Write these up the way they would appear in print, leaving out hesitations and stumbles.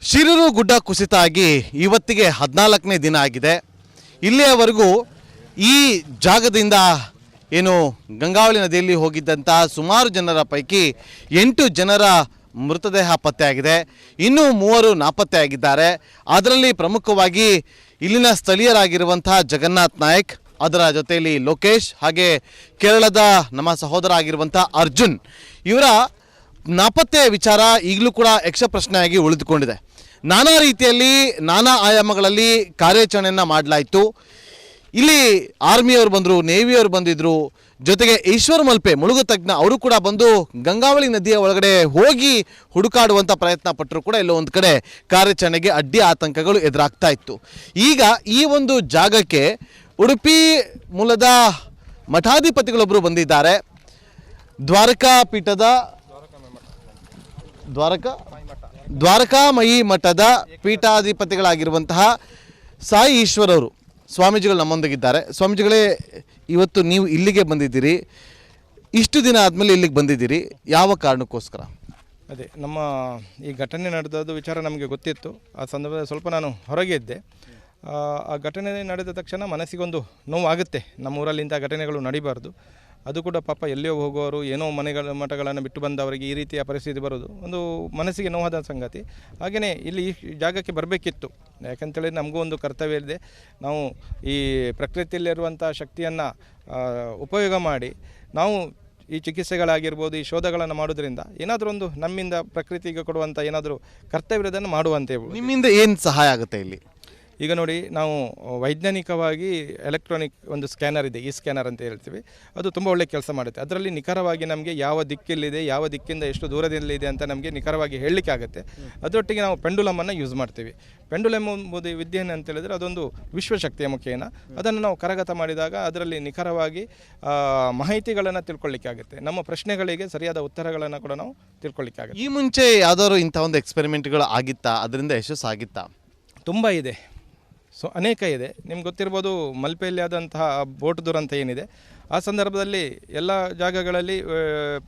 ಶಿರೂರು ಗುಡ್ಡ ಕುಸಿತ ಆಗಿ ಇವತ್ತಿಗೆ 14ನೇ ದಿನ ಆಗಿದೆ. ಇಲ್ಲಿಯವರೆಗೂ ಈ ಜಾಗದಿಂದ ಏನು ಗಂಗಾವಳಿ ನದಿಯಲ್ಲಿ ಹೋಗಿದ್ದಂಥ ಸುಮಾರು ಜನರ ಪೈಕಿ 8 ಜನರ ಮೃತದೇಹ ಪತ್ತೆಯಾಗಿದೆ. ಇನ್ನೂ 3 ನಾಪತ್ತೆಯಾಗಿದ್ದಾರೆ. ಅದರಲ್ಲಿ ಪ್ರಮುಖವಾಗಿ ಇಲ್ಲಿನ ಸ್ಥಳೀಯರಾಗಿರುವಂಥ ಜಗನ್ನಾಥ್ ನಾಯಕ್, ಅದರ ಜೊತೆಯಲ್ಲಿ ಲೋಕೇಶ್, ಹಾಗೆ ಕೇರಳದ ನಮ್ಮ ಸಹೋದರ ಆಗಿರುವಂಥ ಅರ್ಜುನ್, ಇವರ ನಾಪತ್ತೆ ವಿಚಾರ ಈಗಲೂ ಕೂಡ ಯಕ್ಷ ಪ್ರಶ್ನೆಯಾಗಿ ಉಳಿದುಕೊಂಡಿದೆ. ನಾನಾ ರೀತಿಯಲ್ಲಿ ನಾನಾ ಆಯಾಮಗಳಲ್ಲಿ ಕಾರ್ಯಾಚರಣೆಯನ್ನು ಮಾಡಲಾಯಿತು. ಇಲ್ಲಿ ಆರ್ಮಿಯವರು ಬಂದರು, ನೇವಿಯವರು ಬಂದಿದ್ದರು, ಜೊತೆಗೆ ಈಶ್ವರ್ ಮಲ್ಪೆ ಮುಳುಗು ತಜ್ಞ ಅವರು ಕೂಡ ಬಂದು ಗಂಗಾವಳಿ ನದಿಯ ಒಳಗಡೆ ಹೋಗಿ ಹುಡುಕಾಡುವಂಥ ಪ್ರಯತ್ನ ಪಟ್ಟರು ಕೂಡ ಎಲ್ಲೋ ಒಂದು ಕಡೆ ಕಾರ್ಯಾಚರಣೆಗೆ ಅಡ್ಡಿ ಆತಂಕಗಳು ಎದುರಾಗ್ತಾ ಇತ್ತು. ಈಗ ಈ ಒಂದು ಜಾಗಕ್ಕೆ ಉಡುಪಿ ಮೂಲದ ಮಠಾಧಿಪತಿಗಳೊಬ್ಬರು ಬಂದಿದ್ದಾರೆ. ದ್ವಾರಕಾ ಪೀಠದ ದ್ವಾರಕಾಮಯಿ ಮಠದ ಪೀಠಾಧಿಪತಿಗಳಾಗಿರುವಂತಹ ಸಾಯಿ ಈಶ್ವರ್ ಅವರು ಸ್ವಾಮೀಜಿಗಳು ನಮ್ಮೊಂದಿಗಿದ್ದಾರೆ. ಸ್ವಾಮೀಜಿಗಳೇ, ಇವತ್ತು ನೀವು ಇಲ್ಲಿಗೆ ಬಂದಿದ್ದೀರಿ, ಇಷ್ಟು ದಿನ ಆದಮೇಲೆ ಇಲ್ಲಿಗೆ ಬಂದಿದ್ದೀರಿ, ಯಾವ ಕಾರಣಕ್ಕೋಸ್ಕರ? ಅದೇ ನಮ್ಮ ಈ ಘಟನೆ ನಡೆದದ್ದು ವಿಚಾರ ನಮಗೆ ಗೊತ್ತಿತ್ತು. ಆ ಸಂದರ್ಭದಲ್ಲಿ ಸ್ವಲ್ಪ ನಾನು ಹೊರಗೆ ಇದ್ದೆ. ಆ ಘಟನೆ ನಡೆದ ತಕ್ಷಣ ಮನಸ್ಸಿಗೊಂದು ನೋವಾಗುತ್ತೆ. ನಮ್ಮೂರಲ್ಲಿ ಇಂಥ ಘಟನೆಗಳು ನಡೀಬಾರ್ದು. ಅದು ಕೂಡ ಪಾಪ ಎಲ್ಲಿಯೋ ಹೋಗುವವರು, ಏನೋ ಮಠಗಳನ್ನು ಬಿಟ್ಟು ಬಂದವರಿಗೆ ಈ ರೀತಿಯ ಪರಿಸ್ಥಿತಿ ಬರೋದು ಒಂದು ಮನಸ್ಸಿಗೆ ನೋವಾದ ಸಂಗತಿ. ಹಾಗೆಯೇ ಇಲ್ಲಿ ಈ ಜಾಗಕ್ಕೆ ಬರಬೇಕಿತ್ತು. ಯಾಕಂತೇಳಿ ನಮಗೂ ಒಂದು ಕರ್ತವ್ಯ ಇದೆ. ನಾವು ಈ ಪ್ರಕೃತಿಯಲ್ಲಿರುವಂಥ ಶಕ್ತಿಯನ್ನು ಉಪಯೋಗ ಮಾಡಿ ನಾವು ಈ ಚಿಕಿತ್ಸೆಗಳಾಗಿರ್ಬೋದು, ಈ ಶೋಧಗಳನ್ನು ಮಾಡೋದ್ರಿಂದ ಏನಾದರೂ ಒಂದು ನಮ್ಮಿಂದ ಪ್ರಕೃತಿಗೆ ಕೊಡುವಂಥ ಏನಾದರೂ ಕರ್ತವ್ಯದನ್ನು ಮಾಡುವಂತೆ. ನಿಮ್ಮಿಂದ ಏನು ಸಹಾಯ ಆಗುತ್ತೆ ಇಲ್ಲಿ? ಈಗ ನೋಡಿ, ನಾವು ವೈಜ್ಞಾನಿಕವಾಗಿ ಎಲೆಕ್ಟ್ರಾನಿಕ್ ಒಂದು ಸ್ಕ್ಯಾನರ್ ಇದೆ, ಈ ಸ್ಕ್ಯಾನರ್ ಅಂತ ಹೇಳ್ತೀವಿ. ಅದು ತುಂಬ ಒಳ್ಳೆ ಕೆಲಸ ಮಾಡುತ್ತೆ. ಅದರಲ್ಲಿ ನಿಖರವಾಗಿ ನಮಗೆ ಯಾವ ದಿಕ್ಕಿಲ್ಲಿದೆ, ಯಾವ ದಿಕ್ಕಿಂದ ಎಷ್ಟು ದೂರದಲ್ಲಿದೆ ಅಂತ ನಮಗೆ ನಿಖರವಾಗಿ ಹೇಳಲಿಕ್ಕೆ ಆಗುತ್ತೆ. ಅದರೊಟ್ಟಿಗೆ ನಾವು ಪೆಂಡುಲಮನ್ನು ಯೂಸ್ ಮಾಡ್ತೀವಿ. ಪೆಂಡುಲಮ್ ಎಂಬುದು ವಿದ್ಯೆ ಅಂತ ಹೇಳಿದರೆ ಅದೊಂದು ವಿಶ್ವಶಕ್ತಿಯ ಮುಖೇನ. ಅದನ್ನು ನಾವು ಕರಗತ ಮಾಡಿದಾಗ ಅದರಲ್ಲಿ ನಿಖರವಾಗಿ ಮಾಹಿತಿಗಳನ್ನು ತಿಳ್ಕೊಳ್ಳಿಕ್ಕೆ ಆಗುತ್ತೆ. ನಮ್ಮ ಪ್ರಶ್ನೆಗಳಿಗೆ ಸರಿಯಾದ ಉತ್ತರಗಳನ್ನು ಕೂಡ ನಾವು ತಿಳ್ಕೊಳ್ಳಿಕ್ಕೆ ಆಗುತ್ತೆ. ಈ ಮುಂಚೆ ಯಾವುದಾದ್ರು ಇಂಥ ಒಂದು ಎಕ್ಸ್ಪೆರಿಮೆಂಟ್ಗಳು ಆಗಿತ್ತಾ? ಅದರಿಂದ ಯಶಸ್ಸು ಆಗಿತ್ತಾ? ತುಂಬ ಇದೆ, ಅನೇಕ ಇದೆ. ನಿಮ್ಗೆ ಗೊತ್ತಿರ್ಬೋದು, ಮಲ್ಪೆಯಲ್ಲಿ ಆದಂತಹ ಬೋಟ್ ದುರಂತ ಏನಿದೆ, ಆ ಸಂದರ್ಭದಲ್ಲಿ ಎಲ್ಲ ಜಾಗಗಳಲ್ಲಿ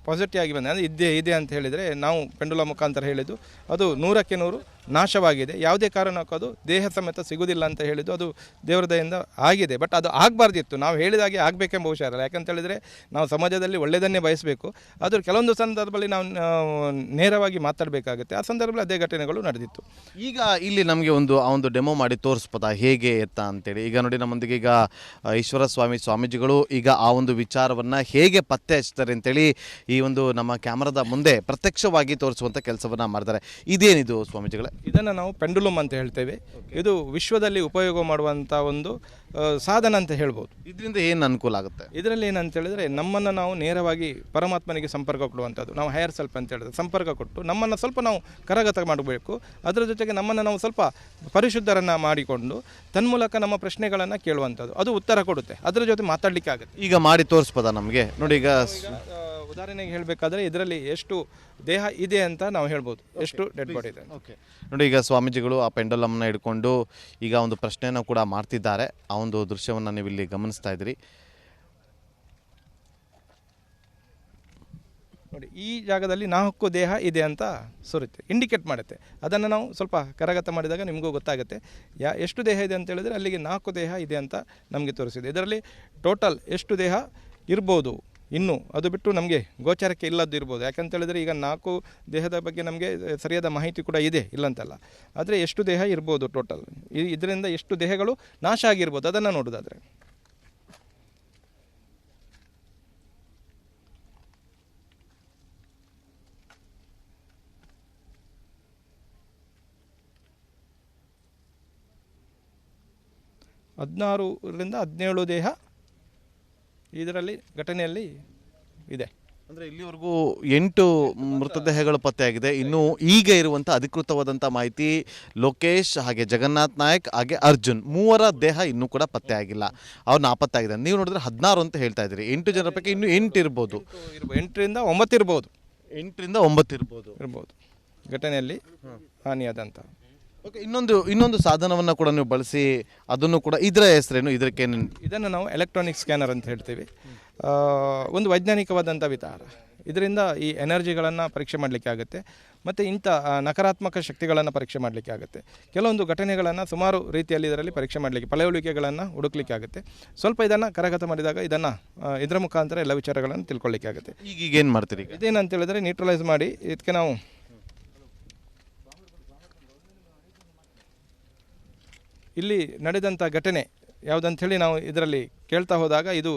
ಪಾಸಿಟಿವ್ ಆಗಿ ಬಂದೆ. ಅಂದರೆ ಇದೆ ಅಂತ ಹೇಳಿದರೆ ನಾವು ಪೆಂಡುಲ ಮುಖಾಂತರ ಹೇಳಿದ್ದು ಅದು 100ಕ್ಕೆ 100 ನಾಶವಾಗಿದೆ. ಯಾವುದೇ ಕಾರಣಕ್ಕೂ ಅದು ದೇಹ ಸಮೇತ ಸಿಗುವುದಿಲ್ಲ ಅಂತ ಹೇಳಿದ್ದು ಅದು ದೇವರ ದಯೆಯಿಂದ ಆಗಿದೆ. ಬಟ್ ಅದು ಆಗಬಾರ್ದಿತ್ತು. ನಾವು ಹೇಳಿದಾಗೆ ಆಗಬೇಕೆಂಬ ಹುಷಾರ. ಯಾಕಂತ ಹೇಳಿದರೆ ನಾವು ಸಮಾಜದಲ್ಲಿ ಒಳ್ಳೆಯದನ್ನೇ ಬಯಸಬೇಕು. ಆದರೂ ಕೆಲವೊಂದು ಸಂದರ್ಭದಲ್ಲಿ ನಾವು ನೇರವಾಗಿ ಮಾತಾಡಬೇಕಾಗುತ್ತೆ. ಆ ಸಂದರ್ಭದಲ್ಲಿ ಅದೇ ಘಟನೆಗಳು ನಡೆದಿತ್ತು. ಈಗ ಇಲ್ಲಿ ನಮಗೆ ಒಂದು ಡೆಮೋ ಮಾಡಿ ತೋರಿಸ್ಬೋದಾ ಹೇಗೆ ಎತ್ತ ಅಂತೇಳಿ? ಈಗ ನೋಡಿ, ನಮ್ಮೊಂದಿಗೆ ಈಗ ಈಶ್ವರ ಸ್ವಾಮೀಜಿಗಳು ಈಗ ಆ ಒಂದು ವಿಚಾರವನ್ನು ಹೇಗೆ ಪತ್ತೆ ಹಚ್ತಾರೆ ಅಂತೇಳಿ ಈ ಒಂದು ನಮ್ಮ ಕ್ಯಾಮರಾದ ಮುಂದೆ ಪ್ರತ್ಯಕ್ಷವಾಗಿ ತೋರಿಸುವಂಥ ಕೆಲಸವನ್ನು ಮಾಡಿದ್ದಾರೆ. ಇದೇನಿದು ಸ್ವಾಮೀಜಿಗಳೇ? ಇದನ್ನು ನಾವು ಪೆಂಡುಲಮ್ ಅಂತ ಹೇಳ್ತೇವೆ. ಇದು ವಿಶ್ವದಲ್ಲಿ ಉಪಯೋಗ ಮಾಡುವಂಥ ಒಂದು ಸಾಧನ ಅಂತ ಹೇಳ್ಬೋದು. ಇದರಿಂದ ಏನು ಅನುಕೂಲ ಆಗುತ್ತೆ? ಇದರಲ್ಲಿ ಏನಂತ ಹೇಳಿದ್ರೆ, ನಮ್ಮನ್ನು ನಾವು ನೇರವಾಗಿ ಪರಮಾತ್ಮನಿಗೆ ಸಂಪರ್ಕ ಕೊಡುವಂಥದ್ದು. ನಾವು ಹೈಯರ್ ಸೆಲ್ಫ್ ಅಂತ ಹೇಳಿದ್ರೆ ಸಂಪರ್ಕ ಕೊಟ್ಟು ನಮ್ಮನ್ನು ಸ್ವಲ್ಪ ನಾವು ಕರಗತ ಮಾಡಬೇಕು. ಅದರ ಜೊತೆಗೆ ನಮ್ಮನ್ನು ನಾವು ಸ್ವಲ್ಪ ಪರಿಶುದ್ಧರನ್ನು ಮಾಡಿಕೊಂಡು ತನ್ಮೂಲಕ ನಮ್ಮ ಪ್ರಶ್ನೆಗಳನ್ನು ಕೇಳುವಂಥದ್ದು. ಅದು ಉತ್ತರ ಕೊಡುತ್ತೆ. ಅದರ ಜೊತೆ ಮಾತಾಡಲಿಕ್ಕೆ ಆಗುತ್ತೆ. ಈಗ ಮಾಡಿ ತೋರಿಸ್ಬೋದಾ ನಮಗೆ? ನೋಡಿ, ಈಗ ಉದಾಹರಣೆಗೆ ಹೇಳಬೇಕಾದ್ರೆ ಇದರಲ್ಲಿ ಎಷ್ಟು ದೇಹ ಇದೆ ಅಂತ ನಾವು ಹೇಳ್ಬೋದು, ಎಷ್ಟು ಡೆಡ್ ಬಾಡಿ ಇದೆ. ಓಕೆ, ನೋಡಿ, ಈಗ ಸ್ವಾಮೀಜಿಗಳು ಆ ಪೆಂಡಲಮ್ನ ಹಿಡ್ಕೊಂಡು ಈಗ ಒಂದು ಪ್ರಶ್ನೆಯನ್ನು ಕೂಡ ಮಾಡ್ತಿದ್ದಾರೆ. ಆ ಒಂದು ದೃಶ್ಯವನ್ನು ನೀವು ಇಲ್ಲಿ ಗಮನಿಸ್ತಾ ಇದ್ದೀರಿ. ನೋಡಿ, ಈ ಜಾಗದಲ್ಲಿ 4 ದೇಹ ಇದೆ ಅಂತ ಸುರುತ್ತೆ, ಇಂಡಿಕೇಟ್ ಮಾಡುತ್ತೆ. ಅದನ್ನು ನಾವು ಸ್ವಲ್ಪ ಕರಗತ ಮಾಡಿದಾಗ ನಿಮಗೂ ಗೊತ್ತಾಗುತ್ತೆ ಎಷ್ಟು ದೇಹ ಇದೆ ಅಂತ ಹೇಳಿದರೆ ಅಲ್ಲಿಗೆ 4 ದೇಹ ಇದೆ ಅಂತ ನಮಗೆ ತೋರಿಸಿದೆ. ಇದರಲ್ಲಿ ಟೋಟಲ್ ಎಷ್ಟು ದೇಹ ಇರ್ಬೋದು ಇನ್ನು ಅದು ಬಿಟ್ಟು ನಮಗೆ ಗೋಚಾರಕ್ಕೆ ಇಲ್ಲದ್ದು ಇರ್ಬೋದು. ಯಾಕಂತ ಹೇಳಿದರೆ ಈಗ 4 ದೇಹದ ಬಗ್ಗೆ ನಮಗೆ ಸರಿಯಾದ ಮಾಹಿತಿ ಕೂಡ ಇದೆ, ಇಲ್ಲಂತಲ್ಲ. ಆದರೆ ಎಷ್ಟು ದೇಹ ಇರ್ಬೋದು ಟೋಟಲ್, ಇದರಿಂದ ಎಷ್ಟು ದೇಹಗಳು ನಾಶ ಆಗಿರ್ಬೋದು ಅದನ್ನು ನೋಡೋದಾದರೆ ರಿಂದ 17 ದೇಹ ಇದರಲ್ಲಿ ಘಟನೆಯಲ್ಲಿ ಇದೆ. ಅಂದರೆ ಇಲ್ಲಿವರೆಗೂ 8 ಮೃತದೇಹಗಳು ಪತ್ತೆಯಾಗಿದೆ. ಇನ್ನು ಈಗ ಇರುವಂಥ ಅಧಿಕೃತವಾದಂಥ ಮಾಹಿತಿ ಲೋಕೇಶ್, ಹಾಗೆ ಜಗನ್ನಾಥ್ ನಾಯಕ್, ಹಾಗೆ ಅರ್ಜುನ್, 3 ದೇಹ ಇನ್ನೂ ಕೂಡ ಪತ್ತೆ ಆಗಿಲ್ಲ. ಅವ್ರು ನಾಪತ್ತಾಗಿದೆ. ನೀವು ನೋಡಿದ್ರೆ 16 ಅಂತ ಹೇಳ್ತಾ ಇದ್ದೀರಿ. 8 ಜನರ ಪೈಕಿ ಇನ್ನೂ 8 ಇರ್ಬೋದು, 8 ರಿಂದ 9 ಇರ್ಬೋದು, 8 ರಿಂದ 9 ಇರ್ಬೋದು ಘಟನೆಯಲ್ಲಿ ಹಾನಿಯಾದಂಥ. ಓಕೆ, ಇನ್ನೊಂದು ಸಾಧನವನ್ನು ಕೂಡ ನೀವು ಬಳಸಿ ಅದನ್ನು ಕೂಡ, ಇದರ ಹೆಸರೇನು? ಇದನ್ನು ನಾವು ಎಲೆಕ್ಟ್ರಾನಿಕ್ ಸ್ಕ್ಯಾನರ್ ಅಂತ ಹೇಳ್ತೀವಿ. ಒಂದು ವೈಜ್ಞಾನಿಕವಾದಂಥ ವಿಚಾರ. ಇದರಿಂದ ಈ ಎನರ್ಜಿಗಳನ್ನು ಪರೀಕ್ಷೆ ಮಾಡಲಿಕ್ಕೆ ಆಗುತ್ತೆ ಮತ್ತು ಇಂಥ ನಕಾರಾತ್ಮಕ ಶಕ್ತಿಗಳನ್ನು ಪರೀಕ್ಷೆ ಮಾಡಲಿಕ್ಕೆ ಆಗುತ್ತೆ. ಕೆಲವೊಂದು ಘಟನೆಗಳನ್ನು ಸುಮಾರು ರೀತಿಯಲ್ಲಿ ಇದರಲ್ಲಿ ಪರೀಕ್ಷೆ ಮಾಡಲಿಕ್ಕೆ ಪಳೆಯುಳಿಕೆಗಳನ್ನು ಹುಡುಕಲಿಕ್ಕೆ ಆಗುತ್ತೆ. ಸ್ವಲ್ಪ ಇದನ್ನು ಕರಗತ ಮಾಡಿದಾಗ ಇದರ ಮುಖಾಂತರ ಎಲ್ಲ ವಿಚಾರಗಳನ್ನು ತಿಳ್ಕೊಳ್ಳಿಕ್ಕೆ ಆಗುತ್ತೆ. ಈಗ ಏನು ಮಾಡ್ತೀರಿ? ಇದೇನಂತ ಹೇಳಿದ್ರೆ ನ್ಯೂಟ್ರಲೈಸ್ ಮಾಡಿ ಇದಕ್ಕೆ ನಾವು ಇಲ್ಲಿ ನಡೆದಂಥ ಘಟನೆ ಯಾವುದಂಥೇಳಿ ನಾವು ಇದರಲ್ಲಿ ಕೇಳ್ತಾ ಹೋದಾಗ ಇದು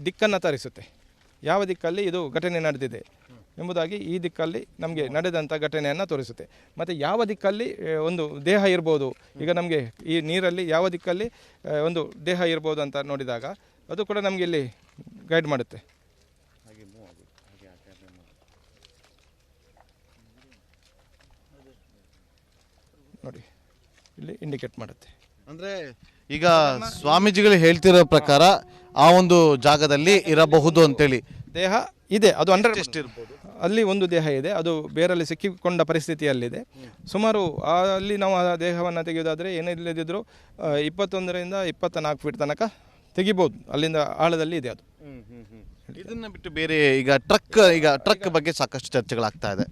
ದಿಕ್ಕನ್ನು ತೋರಿಸುತ್ತೆ. ಯಾವ ದಿಕ್ಕಲ್ಲಿ ಇದು ಘಟನೆ ನಡೆದಿದೆ ಎಂಬುದಾಗಿ ಈ ದಿಕ್ಕಲ್ಲಿ ನಮಗೆ ನಡೆದಂಥ ಘಟನೆಯನ್ನು ತೋರಿಸುತ್ತೆ. ಮತ್ತು ಯಾವ ದಿಕ್ಕಲ್ಲಿ ಒಂದು ದೇಹ ಇರ್ಬೋದು, ಈಗ ನಮಗೆ ಈ ನೀರಲ್ಲಿ ಯಾವ ದಿಕ್ಕಲ್ಲಿ ಒಂದು ದೇಹ ಇರ್ಬೋದು ಅಂತ ನೋಡಿದಾಗ ಅದು ಕೂಡ ನಮಗೆ ಇಲ್ಲಿ ಗೈಡ್ ಮಾಡುತ್ತೆ. ನೋಡಿ ಇಲ್ಲಿ ಇಂಡಿಕೇಟ್ ಮಾಡುತ್ತೆ. ಅಂದರೆ ಈಗ ಸ್ವಾಮೀಜಿಗಳು ಹೇಳ್ತಿರೋ ಪ್ರಕಾರ ಆ ಒಂದು ಜಾಗದಲ್ಲಿ ಇರಬಹುದು ಅಂತೇಳಿ ದೇಹ ಇದೆ. ಅದು 100% ಇರ್ಬೋದು. ಅಲ್ಲಿ ಒಂದು ದೇಹ ಇದೆ, ಅದು ಬೇರಲ್ಲಿ ಸಿಕ್ಕಿಕೊಂಡ ಪರಿಸ್ಥಿತಿಯಲ್ಲಿದೆ. ಸುಮಾರು ಅಲ್ಲಿ ನಾವು ಆ ದೇಹವನ್ನು ತೆಗೆಯೋದಾದರೆ ಏನಿಲ್ಲದಿದ್ದರೂ 21ರಿಂದ 24 ಫೀಟ್ ತನಕ ತೆಗಿಬೋದು. ಅಲ್ಲಿಂದ ಆಳದಲ್ಲಿ ಇದೆ ಅದು. ಇದನ್ನು ಬಿಟ್ಟು ಬೇರೆ ಈಗ ಟ್ರಕ್ ಬಗ್ಗೆ ಸಾಕಷ್ಟು ಚರ್ಚೆಗಳಾಗ್ತಾ ಇದೆ.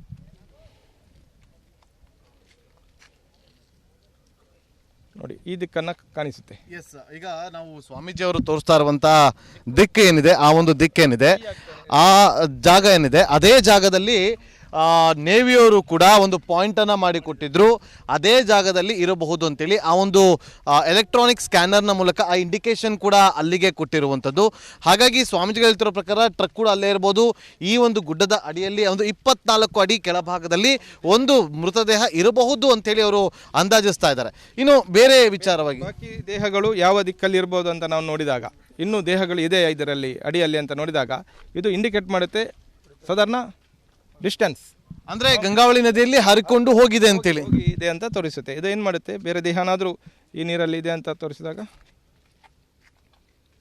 ನೋಡಿ ಈ ದಿಕ್ಕನ್ನು ಕಾಣಿಸುತ್ತೆ. ಎಸ್, ಈಗ ನಾವು ಸ್ವಾಮೀಜಿ ಅವರು ತೋರಿಸ್ತಾ ಇರುವಂಥ ದಿಕ್ಕು ಏನಿದೆ, ಆ ಒಂದು ದಿಕ್ಕೇನಿದೆ, ಆ ಜಾಗ ಏನಿದೆ, ಅದೇ ಜಾಗದಲ್ಲಿ ನೇವಿಯವರು ಕೂಡ ಒಂದು ಪಾಯಿಂಟನ್ನು ಮಾಡಿಕೊಟ್ಟಿದ್ರು. ಅದೇ ಜಾಗದಲ್ಲಿ ಇರಬಹುದು ಅಂತೇಳಿ ಆ ಒಂದು ಎಲೆಕ್ಟ್ರಾನಿಕ್ ಸ್ಕ್ಯಾನರ್ನ ಮೂಲಕ ಆ ಇಂಡಿಕೇಶನ್ ಕೂಡ ಅಲ್ಲಿಗೆ ಕೊಟ್ಟಿರುವಂಥದ್ದು. ಹಾಗಾಗಿ ಸ್ವಾಮೀಜಿಗಳು ಹೇಳ್ತಿರೋ ಪ್ರಕಾರ ಟ್ರಕ್ ಕೂಡ ಅಲ್ಲೇ ಇರ್ಬೋದು. ಈ ಒಂದು ಗುಡ್ಡದ ಅಡಿಯಲ್ಲಿ ಒಂದು 24 ಅಡಿ ಕೆಳಭಾಗದಲ್ಲಿ ಒಂದು ಮೃತದೇಹ ಇರಬಹುದು ಅಂತೇಳಿ ಅವರು ಅಂದಾಜಿಸ್ತಾ ಇದ್ದಾರೆ. ಇನ್ನು ಬೇರೆ ವಿಚಾರವಾಗಿ ಬಾಕಿ ದೇಹಗಳು ಯಾವ ದಿಕ್ಕಲ್ಲಿ ಇರ್ಬೋದು ಅಂತ ನಾವು ನೋಡಿದಾಗ, ಇನ್ನೂ ದೇಹಗಳು ಇದೆ ಇದರಲ್ಲಿ ಅಡಿಯಲ್ಲಿ ಅಂತ ನೋಡಿದಾಗ ಇದು ಇಂಡಿಕೇಟ್ ಮಾಡುತ್ತೆ ಸಾಧಾರಣ ಡಿಸ್ಟೆನ್ಸ್, ಅಂದರೆ ಗಂಗಾವಳಿ ನದಿಯಲ್ಲಿ ಹರಿಕೊಂಡು ಹೋಗಿದೆ ಅಂತೇಳಿ ಇದೆ ಅಂತ ತೋರಿಸುತ್ತೆ. ಇದು ಏನು ಮಾಡುತ್ತೆ, ಬೇರೆ ದೇಹನಾದರೂ ಈ ನೀರಲ್ಲಿ ಇದೆ ಅಂತ ತೋರಿಸಿದಾಗ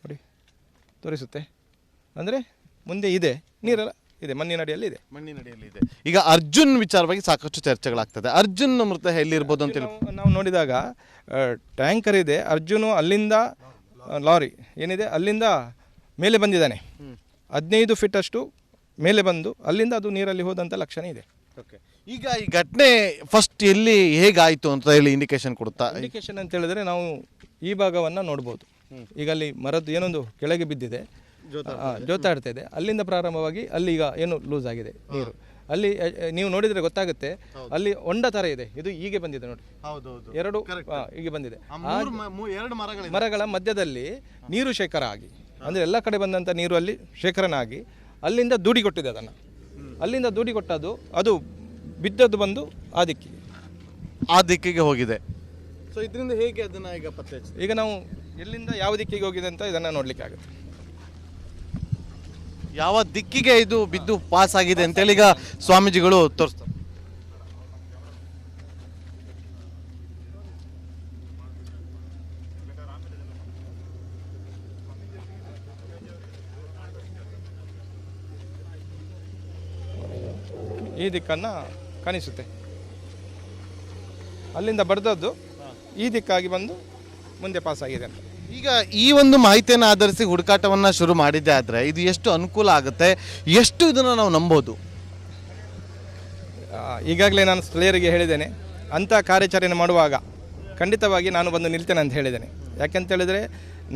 ನೋಡಿ ತೋರಿಸುತ್ತೆ. ಅಂದರೆ ಮುಂದೆ ಇದೆ, ನೀರೆಲ್ಲ ಇದೆ, ಮಣ್ಣಿನಡಿಯಲ್ಲಿ ಇದೆ. ಈಗ ಅರ್ಜುನ್ ವಿಚಾರವಾಗಿ ಸಾಕಷ್ಟು ಚರ್ಚೆಗಳಾಗ್ತದೆ. ಅರ್ಜುನ್ ಮೃತ ಎಲ್ಲಿರ್ಬೋದು ಅಂತೇಳಿ ನಾವು ನೋಡಿದಾಗ ಟ್ಯಾಂಕರ್ ಇದೆ, ಅರ್ಜುನು ಅಲ್ಲಿಂದ ಲಾರಿ ಏನಿದೆ ಅಲ್ಲಿಂದ ಮೇಲೆ ಬಂದಿದ್ದಾನೆ. 15 ಫೀಟ್ ಅಷ್ಟು ಮೇಲೆ ಬಂದು ಅಲ್ಲಿಂದ ಅದು ನೀರಲ್ಲಿ ಹೋದಂಥ ಲಕ್ಷಣ ಇದೆ. ಈಗ ಈ ಘಟನೆ ಫಸ್ಟ್ ಎಲ್ಲಿ ಹೇಗಾಯಿತು ಅಂತ ಹೇಳಿ ಇಂಡಿಕೇಶನ್ ಕೊಡುತ್ತಾ? ಇಂಡಿಕೇಶನ್ ಅಂತ ಹೇಳಿದ್ರೆ ನಾವು ಈ ಭಾಗವನ್ನು ನೋಡ್ಬೋದು. ಈಗ ಅಲ್ಲಿ ಮರದ್ದು ಏನೊಂದು ಕೆಳಗೆ ಬಿದ್ದಿದೆ, ಜೋತಾಡ್ತಾ ಇದೆ. ಅಲ್ಲಿಂದ ಪ್ರಾರಂಭವಾಗಿ ಅಲ್ಲಿ ಈಗ ಏನು ಲೂಸ್ ಆಗಿದೆ ನೀರು. ಅಲ್ಲಿ ನೀವು ನೋಡಿದರೆ ಗೊತ್ತಾಗುತ್ತೆ, ಅಲ್ಲಿ ಹೊಂಡ ಥರ ಇದೆ. ಇದು ಹೀಗೆ ಬಂದಿದೆ ನೋಡಿ, ಎರಡು ಹೀಗೆ ಬಂದಿದೆ. ಮರಗಳ ಮಧ್ಯದಲ್ಲಿ ನೀರು ಶೇಖರ ಆಗಿ, ಅಂದರೆ ಎಲ್ಲ ಕಡೆ ಬಂದಂಥ ನೀರು ಅಲ್ಲಿ ಶೇಖರಣೆ ಆಗಿ ಅಲ್ಲಿಂದ ದೂಡಿ ಕೊಟ್ಟಿದೆ. ಅದನ್ನು ಅಲ್ಲಿಂದ ದೂಡಿ ಕೊಟ್ಟದ್ದು ಅದು ಬಿದ್ದದ್ದು ಬಂದು ಆ ದಿಕ್ಕಿಗೆ ಹೋಗಿದೆ. ಸೊ ಇದರಿಂದ ಹೇಗೆ ಅದನ್ನು ಈಗ ಪತ್ತೆ ಹಚ್ಚಿದೆ? ಈಗ ನಾವು ಎಲ್ಲಿಂದ ಯಾವ ದಿಕ್ಕಿಗೆ ಹೋಗಿದೆ ಅಂತ ಇದನ್ನು ನೋಡಲಿಕ್ಕೆ ಆಗುತ್ತೆ. ಯಾವ ದಿಕ್ಕಿಗೆ ಇದು ಬಿದ್ದು ಪಾಸ್ ಆಗಿದೆ ಅಂತೇಳಿ ಈಗ ಸ್ವಾಮೀಜಿಗಳು ತೋರಿಸ್ತಾರೆ. ಈ ದಿಕ್ಕನ್ನು ಕಾಣಿಸುತ್ತೆ. ಅಲ್ಲಿಂದ ಬಡ್ದದ್ದು ಈ ದಿಕ್ಕಾಗಿ ಬಂದು ಮುಂದೆ ಪಾಸ್ ಆಗಿದೆ ಅಂತ. ಈಗ ಈ ಒಂದು ಮಾಹಿತಿಯನ್ನು ಆಧರಿಸಿ ಹುಡುಕಾಟವನ್ನು ಶುರು ಮಾಡಿದ್ದೆ ಆದರೆ ಇದು ಎಷ್ಟು ಅನುಕೂಲ ಆಗುತ್ತೆ, ಎಷ್ಟು ಇದನ್ನು ನಾವು ನಂಬೋದು? ಈಗಾಗಲೇ ನಾನು ಸ್ಥಳೀಯರಿಗೆ ಹೇಳಿದ್ದೇನೆ, ಅಂಥ ಕಾರ್ಯಾಚರಣೆ ಮಾಡುವಾಗ ಖಂಡಿತವಾಗಿ ನಾನು ಬಂದು ನಿಲ್ತೇನೆ ಅಂತ ಹೇಳಿದ್ದೇನೆ. ಯಾಕೆಂತೇಳಿದರೆ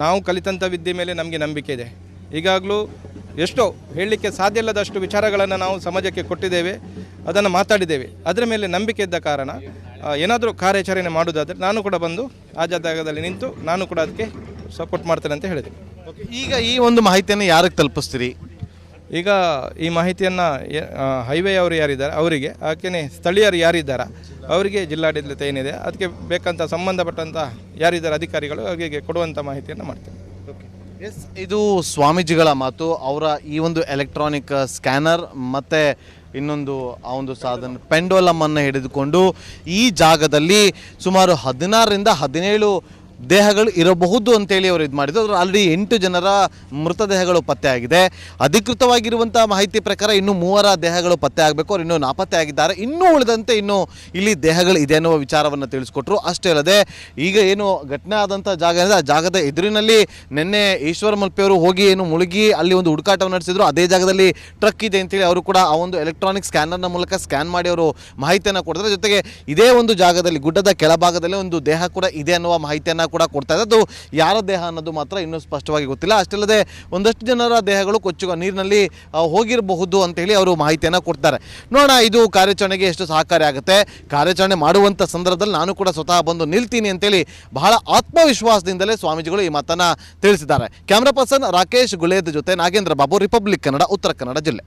ನಾವು ಕಲಿತಂಥ ವಿದ್ಯೆ ಮೇಲೆ ನಮಗೆ ನಂಬಿಕೆ ಇದೆ. ಈಗಾಗಲೂ ಎಷ್ಟೋ ಹೇಳಲಿಕ್ಕೆ ಸಾಧ್ಯ ಇಲ್ಲದಷ್ಟು ವಿಚಾರಗಳನ್ನು ನಾವು ಸಮಾಜಕ್ಕೆ ಕೊಟ್ಟಿದ್ದೇವೆ, ಅದನ್ನು ಮಾತಾಡಿದ್ದೇವೆ. ಅದರ ಮೇಲೆ ನಂಬಿಕೆ ಇದ್ದ ಕಾರಣ ಏನಾದರೂ ಕಾರ್ಯಾಚರಣೆ ಮಾಡೋದಾದರೆ ನಾನು ಕೂಡ ಬಂದು ಆ ಜಾಗದಲ್ಲಿ ನಿಂತು ನಾನು ಕೂಡ ಅದಕ್ಕೆ ಸಪೋರ್ಟ್ ಮಾಡ್ತೇನೆ ಅಂತ ಹೇಳಿದೆ. ಈಗ ಈ ಒಂದು ಮಾಹಿತಿಯನ್ನು ಯಾರಿಗೆ ತಲುಪಿಸ್ತೀರಿ? ಈಗ ಈ ಮಾಹಿತಿಯನ್ನು ಹೈವೇ ಅವರು ಯಾರಿದ್ದಾರೆ ಅವರಿಗೆ, ಹಾಗೆಯೇ ಸ್ಥಳೀಯರು ಯಾರಿದ್ದಾರೆ ಅವರಿಗೆ ಜಿಲ್ಲಾಡಳಿತ ಏನಿದೆ ಅದಕ್ಕೆ ಬೇಕಂತ ಸಂಬಂಧಪಟ್ಟಂಥ ಯಾರಿದ್ದಾರೆ ಅಧಿಕಾರಿಗಳು ಅವರಿಗೆ ಕೊಡುವಂಥ ಮಾಹಿತಿಯನ್ನು ಮಾಡ್ತೇನೆ. ಎಸ್, ಇದು ಸ್ವಾಮೀಜಿಗಳ ಮಾತು. ಅವರ ಈ ಒಂದು ಎಲೆಕ್ಟ್ರಾನಿಕ್ ಸ್ಕ್ಯಾನರ್ ಮತ್ತು ಇನ್ನೊಂದು ಆ ಒಂದು ಸಾಧನ ಪೆಂಡೋಲಮ್ ಅನ್ನು ಹಿಡಿದುಕೊಂಡು ಈ ಜಾಗದಲ್ಲಿ ಸುಮಾರು 16ರಿಂದ 17 ದೇಹಗಳು ಇರಬಹುದು ಅಂತೇಳಿ ಅವರು ಇದು ಮಾಡಿದ್ರು. ಅದರ ಆಲ್ರೆಡಿ 8 ಜನರ ಮೃತದೇಹಗಳು ಪತ್ತೆ ಆಗಿದೆ. ಅಧಿಕೃತವಾಗಿರುವಂಥ ಮಾಹಿತಿ ಪ್ರಕಾರ ಇನ್ನೂ 3 ದೇಹಗಳು ಪತ್ತೆ ಆಗಬೇಕು. ಅವರು ಇನ್ನೂ ನಾಪತ್ತೆ ಆಗಿದ್ದಾರೆ. ಇನ್ನೂ ಉಳಿದಂತೆ ಇನ್ನೂ ಇಲ್ಲಿ ದೇಹಗಳು ಇದೆ ಅನ್ನುವ ವಿಚಾರವನ್ನು ತಿಳಿಸ್ಕೊಟ್ರು. ಅಷ್ಟೇ ಅಲ್ಲದೆ ಈಗ ಏನು ಘಟನೆ ಆದಂಥ ಜಾಗ ಇದೆ, ಆ ಜಾಗದ ಎದುರಿನಲ್ಲಿ ನಿನ್ನೆ ಈಶ್ವರ ಮಲ್ಪೆಯವರು ಹೋಗಿ ಏನು ಮುಳುಗಿ ಅಲ್ಲಿ ಒಂದು ಹುಡುಕಾಟವನ್ನು ನಡೆಸಿದ್ರು. ಅದೇ ಜಾಗದಲ್ಲಿ ಟ್ರಕ್ ಇದೆ ಅಂತೇಳಿ ಅವರು ಕೂಡ ಆ ಒಂದು ಎಲೆಕ್ಟ್ರಾನಿಕ್ ಸ್ಕ್ಯಾನರ್ನ ಮೂಲಕ ಸ್ಕ್ಯಾನ್ ಮಾಡಿ ಅವರು ಮಾಹಿತಿಯನ್ನು ಕೊಡ್ತಾರೆ. ಜೊತೆಗೆ ಇದೇ ಒಂದು ಜಾಗದಲ್ಲಿ ಗುಡ್ಡದ ಕೆಳಭಾಗದಲ್ಲಿ ಒಂದು ದೇಹ ಕೂಡ ಇದೆ ಅನ್ನುವ ಮಾಹಿತಿಯನ್ನು ಕೂಡ ಕೊಡ್ತಾ ಇದೆ. ಅದು ಯಾರ ದೇಹ ಅನ್ನೋದು ಮಾತ್ರ ಇನ್ನೂ ಸ್ಪಷ್ಟವಾಗಿ ಗೊತ್ತಿಲ್ಲ. ಅಷ್ಟಲ್ಲದೆ ಒಂದಷ್ಟು ಜನರ ದೇಹಗಳು ಕೊಚ್ಚುವ ನೀರಿನಲ್ಲಿ ಹೋಗಿರಬಹುದು ಅಂತೇಳಿ ಅವರು ಮಾಹಿತಿಯನ್ನು ಕೊಡ್ತಾರೆ. ನೋಡೋಣ ಇದು ಕಾರ್ಯಾಚರಣೆಗೆ ಎಷ್ಟು ಸಹಕಾರಿ ಆಗುತ್ತೆ. ಕಾರ್ಯಾಚರಣೆ ಮಾಡುವಂಥ ಸಂದರ್ಭದಲ್ಲಿ ನಾನು ಕೂಡ ಸ್ವತಃ ಬಂದು ನಿಲ್ತೀನಿ ಅಂತೇಳಿ ಬಹಳ ಆತ್ಮವಿಶ್ವಾಸದಿಂದಲೇ ಸ್ವಾಮೀಜಿಗಳು ಈ ಮಾತನ್ನು ತಿಳಿಸಿದ್ದಾರೆ. ಕ್ಯಾಮ್ರಾ ಪರ್ಸನ್ ರಾಕೇಶ್ ಗುಳೇದ್ ಜೊತೆ ನಾಗೇಂದ್ರ ಬಾಬು, ರಿಪಬ್ಲಿಕ್ ಕನ್ನಡ, ಉತ್ತರ ಕನ್ನಡ ಜಿಲ್ಲೆ.